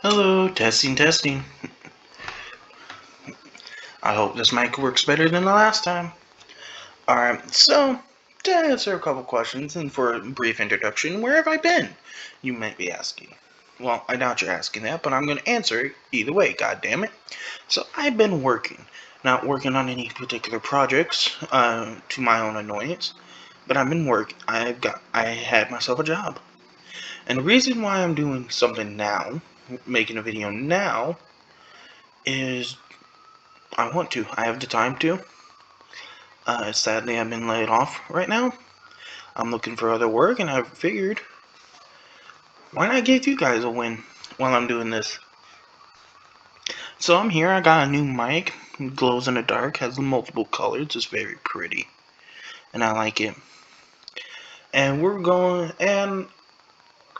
Hello, testing, testing. I hope this mic works better than the last time. Alright, so, to answer a couple questions and for a brief introduction, where have I been? You might be asking. Well, I doubt you're asking that, but I'm going to answer it either way, God damn it. So, I've been working. Not working on any particular projects, to my own annoyance, but I've been working. I had myself a job. And the reason why I'm doing something now, making a video now, is I want to. I have the time to. Sadly, I've been laid off right now. I'm looking for other work, and I figured, why not give you guys a win while I'm doing this? So I'm here. I got a new mic. It glows in the dark. Has multiple colors. It's very pretty, and I like it. And we're going. And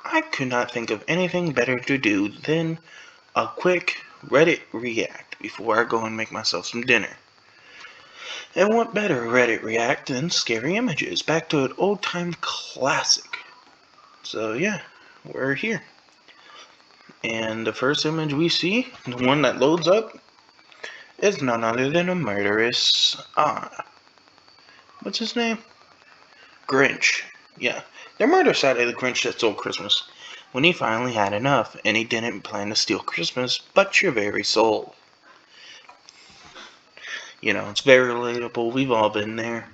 I could not think of anything better to do than a quick Reddit react before I go and make myself some dinner. And what better Reddit react than scary images? Back to an old-time classic. So yeah, we're here. And the first image we see, the one that loads up, is none other than a murderous, what's his name? Grinch. Yeah, the murder side of the Grinch that stole Christmas. When he finally had enough, and he didn't plan to steal Christmas, but your very soul. You know, it's very relatable. We've all been there.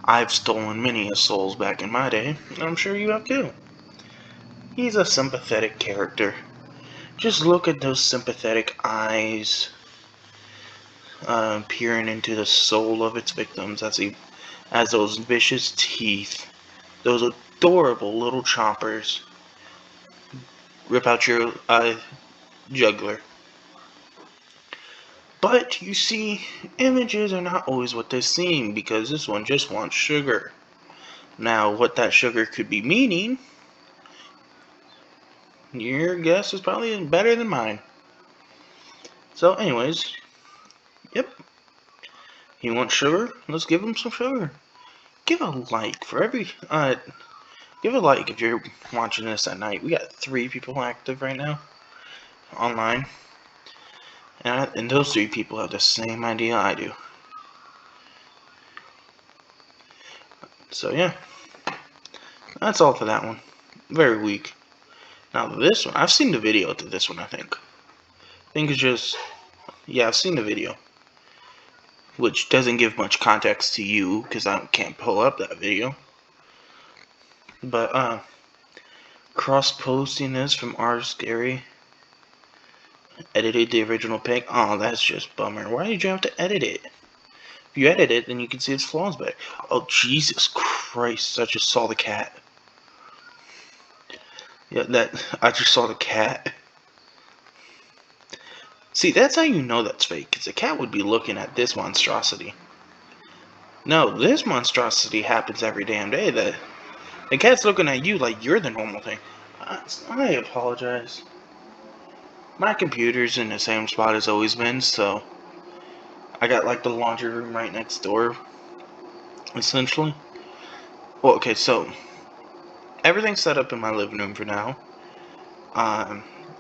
I've stolen many a souls back in my day, and I'm sure you have too. He's a sympathetic character. Just look at those sympathetic eyes peering into the soul of its victims as those vicious teeth, those adorable little chompers, rip out your jugular. But you see, images are not always what they seem because this one just wants sugar. Now, what that sugar could be meaning, your guess is probably better than mine. So, anyways, yep. He wants sugar? Let's give him some sugar. Give a like for every give a like if you're watching this at night. We got 3 people active right now online, and those 3 people have the same idea I do. So yeah, that's all for that one. Very weak. Now this one, I've seen the video to this one. I think it's just, yeah, I've seen the video, which doesn't give much context to you because I can't pull up that video. But cross-posting this from R Scary. Edited the original pic. Oh, that's just bummer. Why did you have to edit it? If you edit it, then you can see its flaws better. Oh, Jesus Christ. I just saw the cat. Yeah, I just saw the cat. See, that's how you know that's fake, because the cat would be looking at this monstrosity. No, this monstrosity happens every damn day. The cat's looking at you like you're the normal thing. I apologize. My computer's in the same spot it's always been, so I got like the laundry room right next door, essentially. Well, okay, so everything's set up in my living room for now.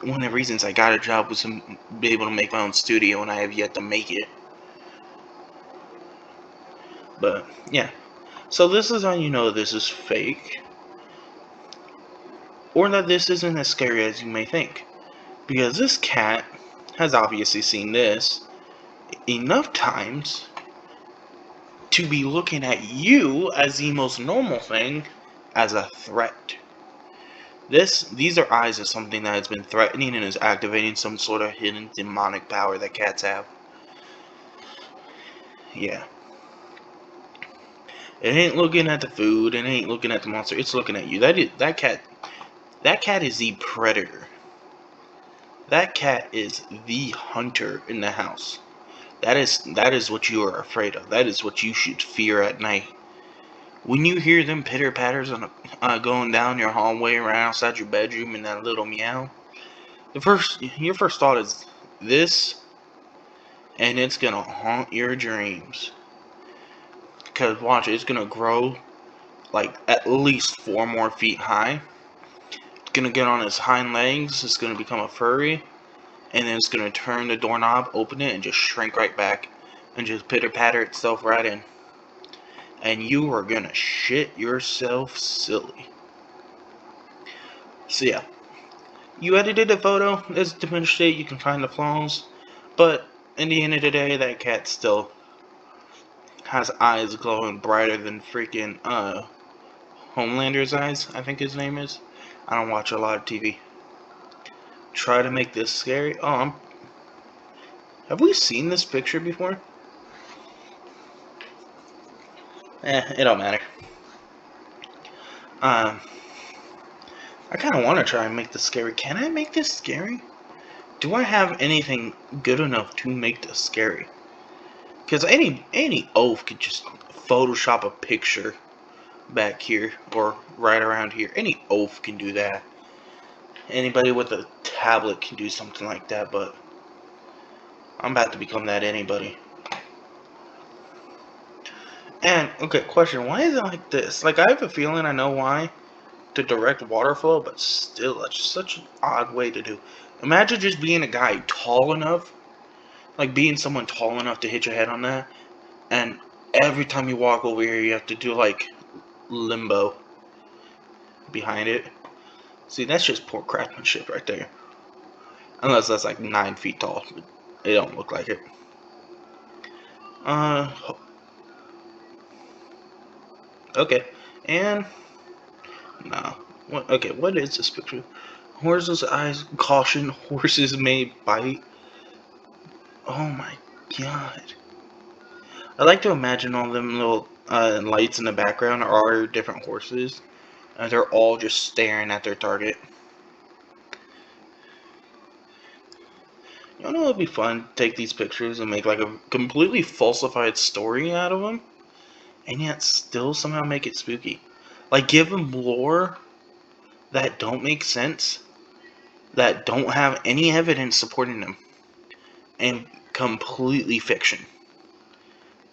One of the reasons I got a job was to be able to make my own studio, and I have yet to make it. But yeah, so this is how you know this is fake, or that this isn't as scary as you may think, because this cat has obviously seen this enough times to be looking at you as the most normal thing as a threat. These are eyes of something that has been threatening and is activating some sort of hidden demonic power that cats have. Yeah. It ain't looking at the food, it ain't looking at the monster, it's looking at you. That cat is the predator. That cat is the hunter in the house. That is what you are afraid of. That is what you should fear at night. When you hear them pitter patters going down your hallway or outside your bedroom and that little meow, your first thought is this, and it's gonna haunt your dreams. Cause watch, it's gonna grow like at least 4 more feet high. It's gonna get on its hind legs. It's gonna become a furry, and then it's gonna turn the doorknob, open it, and just shrink right back, and just pitter patter itself right in. And you are gonna shit yourself silly. So yeah, you edited a photo, it's diminished state, you can find the flaws, but in the end of the day, that cat still has eyes glowing brighter than freaking Homelander's eyes, I think his name is. I don't watch a lot of TV. Try to make this scary. Oh, have we seen this picture before? It don't matter. I kind of want to try and make this scary. Can I make this scary? Do I have anything good enough to make this scary? Because any oaf could just Photoshop a picture back here or right around here. Any oaf can do that. Anybody with a tablet can do something like that, but I'm about to become that anybody. And, okay, question, why is it like this? Like, I have a feeling I know why, to direct water flow, but still, that's such an odd way to do. Imagine just being a guy tall enough, like being someone tall enough to hit your head on that, and every time you walk over here, you have to do, like, limbo behind it. See, that's just poor craftsmanship right there. Unless that's like 9 feet tall. It don't look like it. Okay. And no. What? Okay. What is this picture? Horses' eyes. Caution. Horses may bite. Oh my god. I like to imagine all them little lights in the background are different horses, and they're all just staring at their target. You know what would be fun? Take these pictures and make like a completely falsified story out of them, and yet still somehow make it spooky. Like give them lore that don't make sense, that don't have any evidence supporting them, and completely fiction.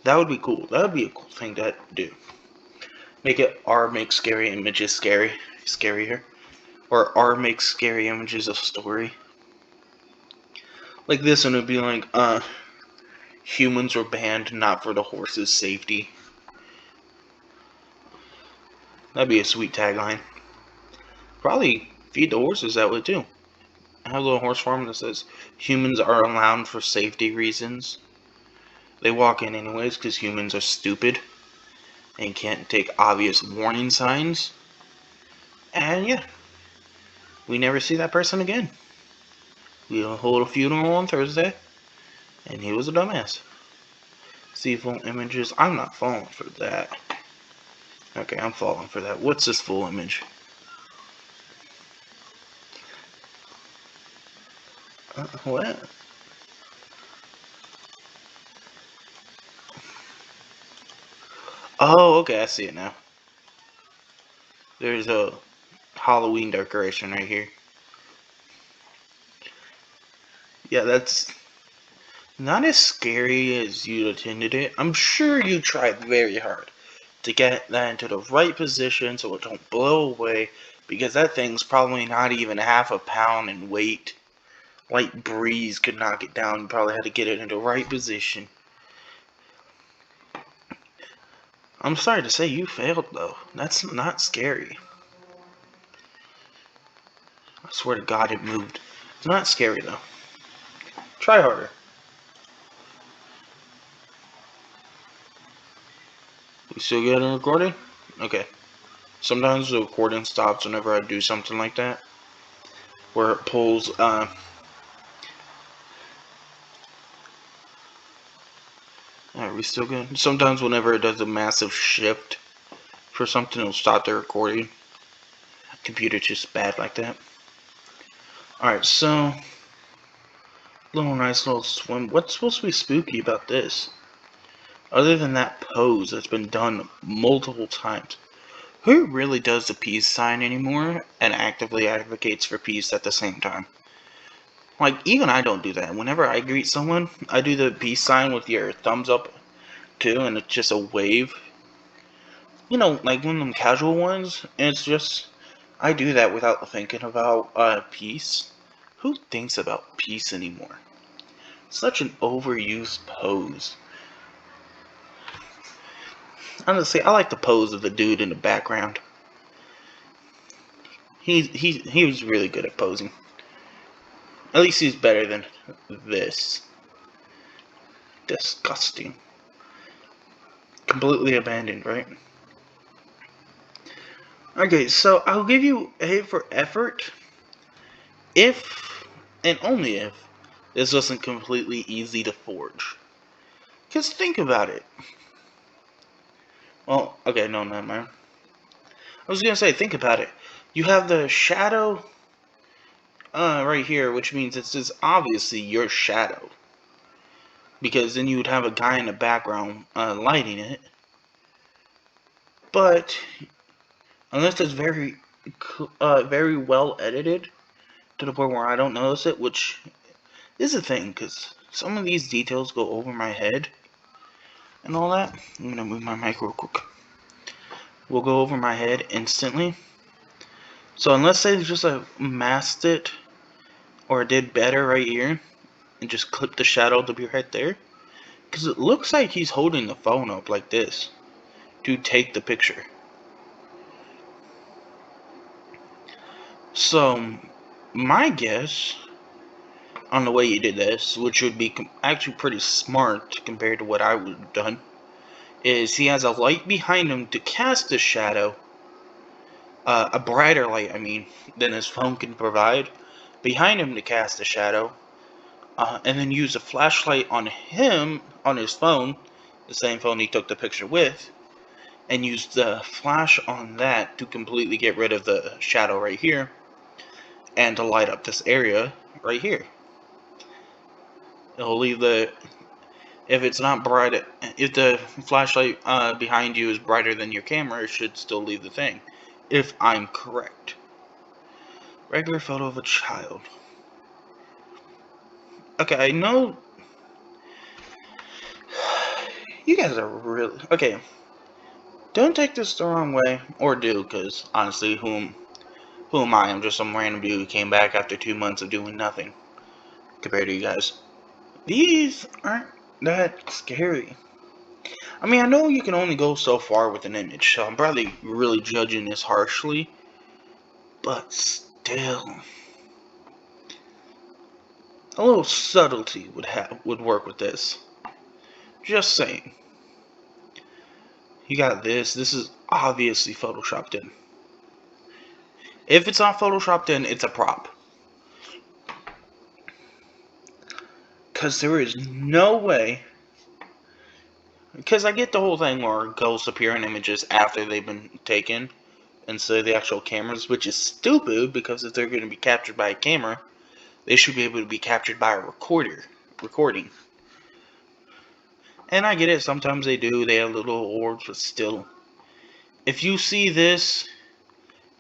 That would be cool. That would be a cool thing to do. Make it R makes scary images scarier, or R makes scary images a story. Like this one would be like, humans were banned not for the horses' safety. That'd be a sweet tagline. Probably feed the horses that way too. I have a little horse farm that says humans are allowed for safety reasons. They walk in anyways because humans are stupid and can't take obvious warning signs. And yeah, we never see that person again. We'll hold a funeral on Thursday, and he was a dumbass. See full images. I'm not falling for that. Okay, I'm falling for that. What's this full image? What? Oh, okay, I see it now. There's a Halloween decoration right here. Yeah, that's not as scary as you attended it. I'm sure you tried very hard to get that into the right position so it don't blow away, because that thing's probably not even half a pound in weight. Light breeze could knock it down. You probably had to get it in the right position. I'm sorry to say you failed though. That's not scary. I swear to God it moved. It's not scary though. Try harder. You still getting recording? Okay. Sometimes the recording stops whenever I do something like that, where it pulls, Alright, we still good? Sometimes whenever it does a massive shift for something, it'll stop the recording. Computer's just bad like that. Alright, so, nice little swim. What's supposed to be spooky about this? Other than that pose that's been done multiple times. Who really does the peace sign anymore and actively advocates for peace at the same time? Like, even I don't do that. Whenever I greet someone, I do the peace sign with your thumbs up too, and it's just a wave. You know, like one of them casual ones, and it's just, I do that without thinking about peace. Who thinks about peace anymore? Such an overused pose. Honestly, I like the pose of the dude in the background. He was really good at posing. At least he's better than this. Disgusting. Completely abandoned, right? Okay, so I'll give you A for effort if, and only if, this wasn't completely easy to forge. Because think about it. Well, okay, no, never mind. I was gonna say, think about it. You have the shadow right here, which means it's just obviously your shadow. Because then you would have a guy in the background lighting it. But unless it's very well edited to the point where I don't notice it, which is a thing, because some of these details go over my head and all that. I'm gonna move my mic real quick. Will go over my head instantly. So unless they just masked it or did better right here and just clipped the shadow to be right there, because it looks like he's holding the phone up like this to take the picture. So my guess on the way you did this, which would be actually pretty smart compared to what I would have done, is he has a light behind him to cast the shadow, a brighter light, I mean, than his phone can provide, behind him to cast the shadow, and then use a flashlight on him, on his phone, the same phone he took the picture with, and use the flash on that to completely get rid of the shadow right here, and to light up this area right here. It'll leave if it's not bright, if the flashlight behind you is brighter than your camera, it should still leave the thing. If I'm correct. Regular photo of a child. Okay, I know you guys are really okay. Don't take this the wrong way, or do, because honestly, who am I? I'm just some random dude who came back after 2 months of doing nothing compared to you guys. These aren't that scary. I mean, I know you can only go so far with an image, so I'm probably really judging this harshly, but still, a little subtlety would work with this. Just saying. You got this. This is obviously photoshopped in. If it's not photoshopped in, it's a prop. Because there is no way. Because I get the whole thing where ghosts appear in images after they've been taken instead of the actual cameras, which is stupid because if they're going to be captured by a camera, they should be able to be captured by a recording. And I get it, sometimes they do, they have little orbs, but still. If you see this,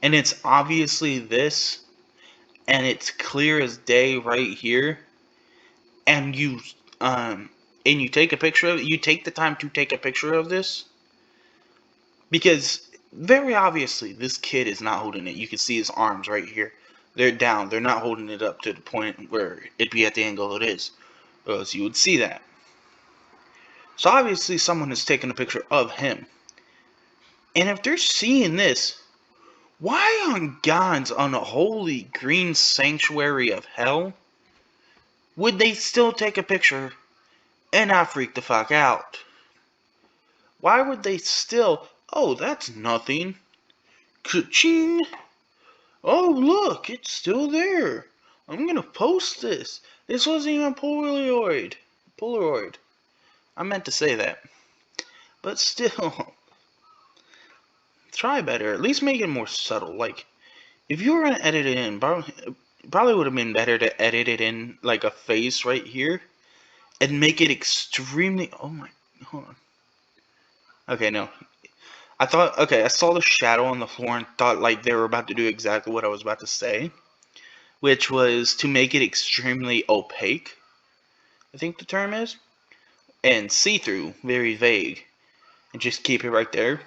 and it's obviously this, and it's clear as day right here, and you take a picture of it, you take the time to take a picture of this, because very obviously this kid is not holding it. You can see his arms right here. They're down. They're not holding it up to the point where it'd be at the angle it is. Or else you would see that. So obviously someone has taken a picture of him. And if they're seeing this, why on God's unholy green sanctuary of hell would they still take a picture and not freak the fuck out? Why would they still, oh, that's nothing. Ka-ching! Oh, look, it's still there. I'm gonna post this. This wasn't even Polaroid. I meant to say that. But still, try better. At least make it more subtle. Like, if you were gonna edit it in, probably would have been better to edit it in like a face right here and make it extremely. Oh my, hold on. Okay, no. I saw the shadow on the floor and thought like they were about to do exactly what I was about to say, which was to make it extremely opaque, I think the term is, and see-through, very vague, and just keep it right there.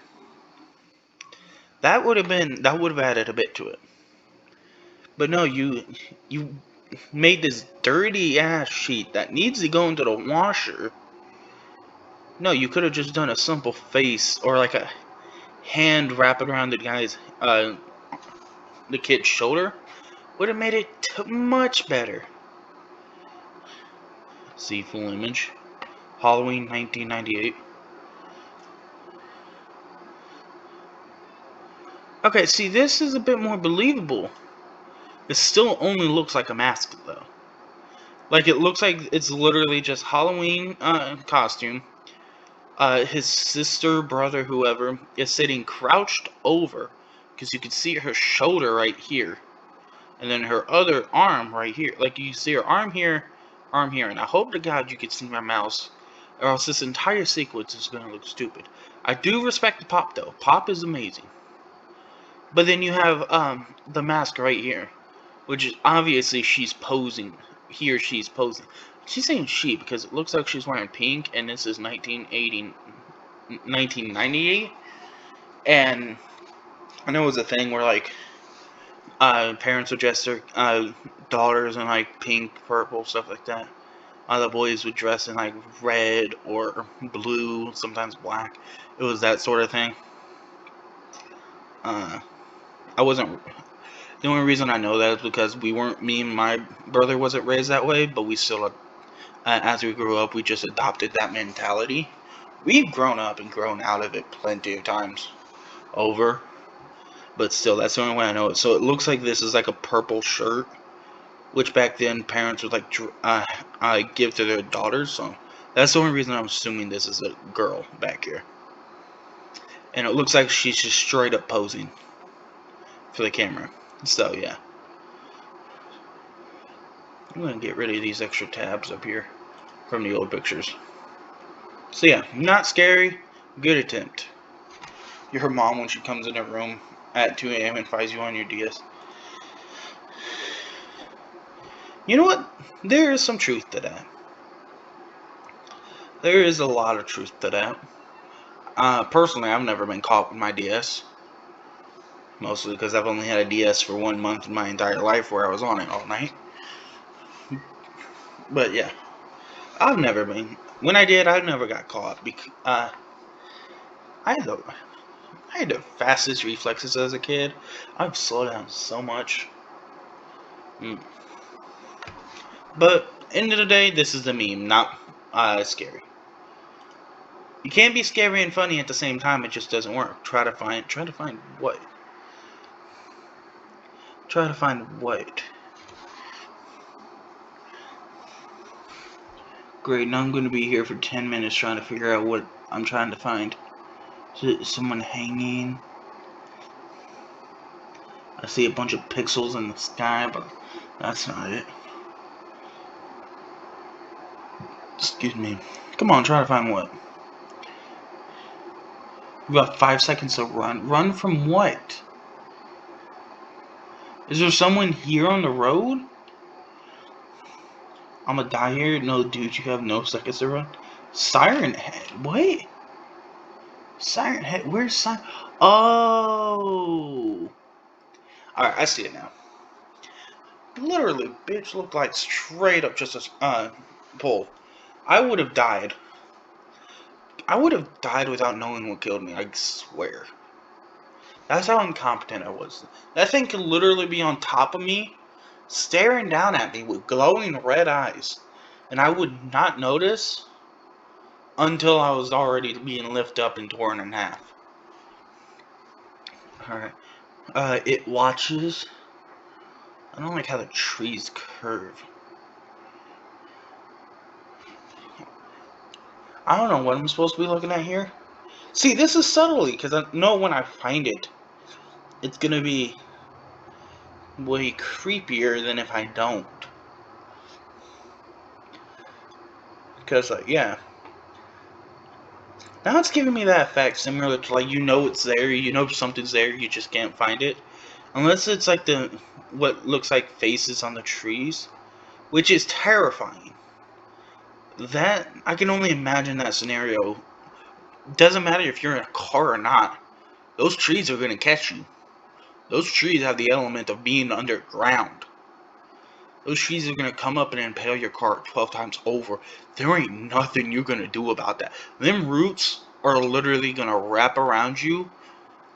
That would have added a bit to it. But no, you made this dirty ass sheet that needs to go into the washer. No, you could have just done a simple face or like a hand wrap it around the kid's shoulder. Would have made it much better. See full image. Halloween 1998. Okay, see, this is a bit more believable. It still only looks like a mask, though. Like, it looks like it's literally just Halloween costume. His sister, brother, whoever, is sitting crouched over. Because you can see her shoulder right here. And then her other arm right here. Like, you see her arm here. And I hope to God you can see my mouse. Or else this entire sequence is going to look stupid. I do respect the pop, though. Pop is amazing. But then you have the mask right here, which is obviously she's posing. Here she's posing. She's saying she because it looks like she's wearing pink, and this is 1998. And I know it was a thing where like parents would dress their daughters in like pink, purple, stuff like that. The boys would dress in like red or blue, sometimes black. It was that sort of thing. I wasn't. The only reason I know that is because me and my brother wasn't raised that way, but we still, as we grew up, we just adopted that mentality. We've grown up and grown out of it plenty of times over, but still, that's the only way I know it. So it looks like this is like a purple shirt, which back then parents would like give to their daughters. So that's the only reason I'm assuming this is a girl back here. And it looks like she's just straight up posing for the camera. So yeah. I'm going to get rid of these extra tabs up here from the old pictures. So yeah, not scary, good attempt. You're her mom when she comes in her room at 2 a.m. and finds you on your DS. You know what? There is some truth to that. There is a lot of truth to that. Personally, I've never been caught with my DS. Mostly because I've only had a DS for 1 month in my entire life where I was on it all night. But yeah, I've never been. When I did, I never got caught. I had the fastest reflexes as a kid. I've slowed down so much. But end of the day, this is a meme, not scary. You can't be scary and funny at the same time. It just doesn't work. Try to find what? Try to find what? Great, now I'm going to be here for 10 minutes trying to figure out what I'm trying to find. Is it someone hanging? I see a bunch of pixels in the sky, but that's not it. Excuse me. Come on, try to find what? We got 5 seconds to run. Run from what? Is there someone here on the road? I'm gonna die here? No, dude, you have no seconds to run. Siren Head? What? Siren Head? Where's Siren? Oh! Alright, I see it now. Literally, bitch looked like straight up just a pole. I would have died. I would have died without knowing what killed me, I swear. That's how incompetent I was. That thing could literally be on top of me, staring down at me with glowing red eyes. And I would not notice until I was already being lifted up and torn in half. Alright. It watches. I don't like how the trees curve. I don't know what I'm supposed to be looking at here. See, this is subtly, because I know when I find it, it's gonna be way creepier than if I don't. Because, yeah. Now it's giving me that effect similar to, like, you know it's there, you know something's there, you just can't find it. Unless it's like what looks like faces on the trees, which is terrifying. That, I can only imagine that scenario. Doesn't matter if you're in a car or not. Those trees are gonna catch you. Those trees have the element of being underground. Those trees are gonna come up and impale your car 12 times over. There ain't nothing you're gonna do about that. Them roots are literally gonna wrap around you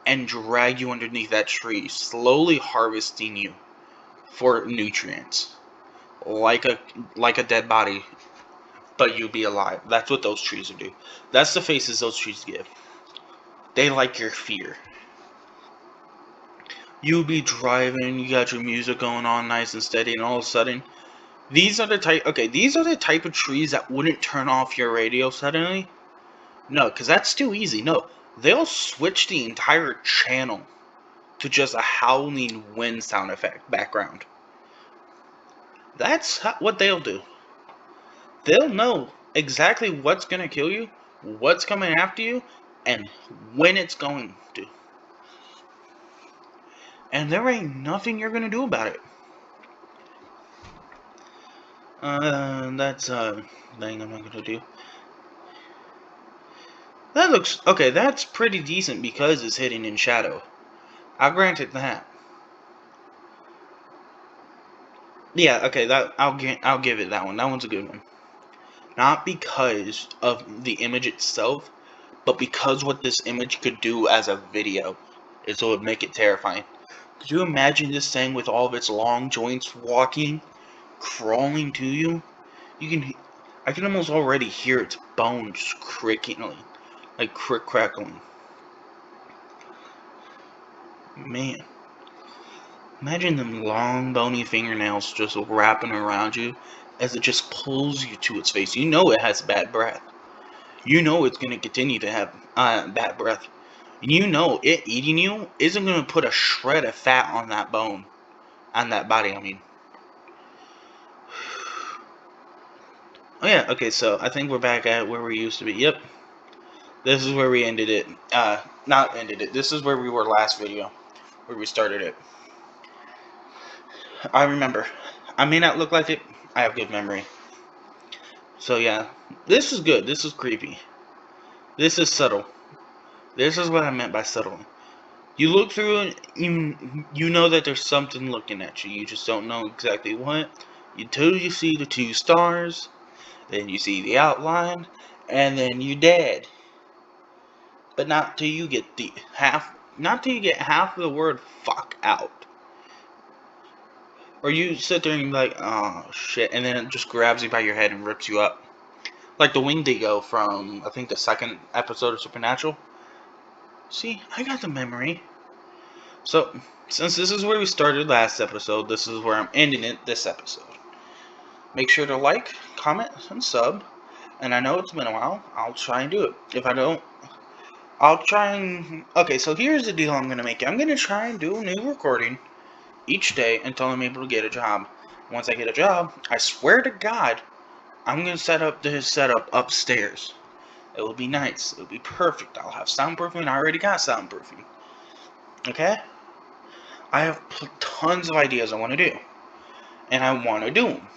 and drag you underneath that tree, slowly harvesting you for nutrients. Like a dead body, but you be alive. That's what those trees do. That's the faces those trees give. They like your fear. You be driving, you got your music going on nice and steady, and all of a sudden, these are the type of trees that wouldn't turn off your radio suddenly. No, because that's too easy. No, they'll switch the entire channel to just a howling wind sound effect background. That's what they'll do. They'll know exactly what's going to kill you, what's coming after you, and when it's going to. And there ain't nothing you're going to do about it. That's a thing I'm not going to do. That looks... Okay, that's pretty decent because it's hidden in shadow. I'll grant it that. Yeah, okay, that I'll give it that one. That one's a good one. Not because of the image itself, but because what this image could do as a video. So it would make it terrifying. Could you imagine this thing with all of its long joints walking, crawling to you? I can almost already hear its bones creaking, like crackling. Man, imagine them long bony fingernails just wrapping around you as it just pulls you to its face. You know it has bad breath. You know it's going to continue to have bad breath. You know it eating you isn't going to put a shred of fat on that bone. On that body, I mean. Oh yeah, okay, so I think we're back at where we used to be. Yep. This is where we ended it. Not ended it. This is where we were last video. Where we started it. I remember. I may not look like it. I have good memory. So yeah. This is good. This is creepy. This is subtle. This is what I meant by subtle. You look through it, you know that there's something looking at you. You just don't know exactly what. Until you see the 2 stars, then you see the outline, and then you're dead. But not till you get not till you get half of the word fuck out. Or you sit there and be like, oh shit, and then it just grabs you by your head and rips you up. Like the Wendigo from, I think, the 2nd episode of Supernatural. See, I got the memory. So, since this is where we started last episode, this is where I'm ending it this episode. Make sure to like, comment, and sub. And I know it's been a while. I'll try and do it. If I don't, I'll try and... Okay, so here's the deal I'm going to make. I'm going to try and do a new recording each day until I'm able to get a job. Once I get a job, I swear to God, I'm going to set up this setup upstairs. It will be nice. It will be perfect. I'll have soundproofing. I already got soundproofing. Okay? I have tons of ideas I want to do. And I want to do them.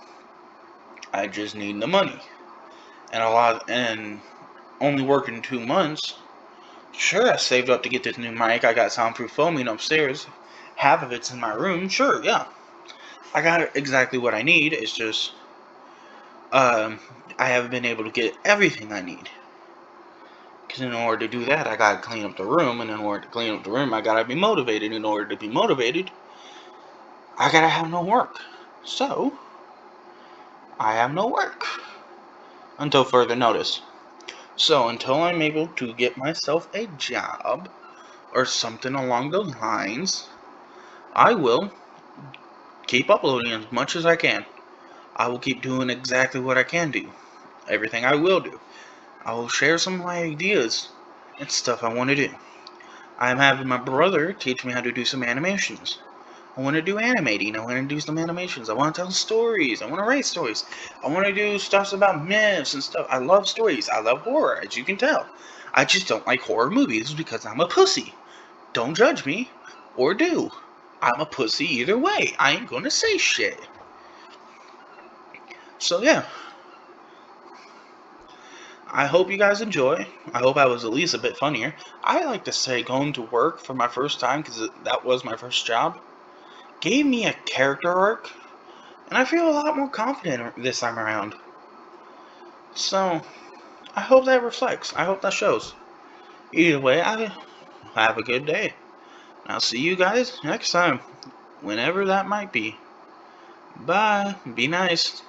I just need the money. And only working 2 months. Sure, I saved up to get this new mic. I got soundproof foaming upstairs. Half of it's in my room. Sure, yeah. I got exactly what I need. It's just, I haven't been able to get everything I need. Because in order to do that, I gotta clean up the room. And in order to clean up the room, I gotta be motivated. In order to be motivated, I gotta have no work. So, I have no work. Until further notice. So, until I'm able to get myself a job, or something along those lines, I will keep uploading as much as I can. I will keep doing exactly what I can do. Everything I will do. I will share some of my ideas and stuff I want to do. I'm having my brother teach me how to do some animations. I want to do animating. I want to do some animations. I want to tell stories. I want to write stories. I want to do stuff about myths and stuff. I love stories. I love horror, as you can tell. I just don't like horror movies because I'm a pussy. Don't judge me. Or do. I'm a pussy either way. I ain't gonna say shit. So yeah. I hope you guys enjoy. I hope I was at least a bit funnier. I like to say going to work for my first time, because that was my first job, gave me a character arc And I feel a lot more confident this time around. So, I hope that reflects. I hope that shows. Either way, I have a good day. I'll see you guys next time, whenever that might be. Bye. Be nice.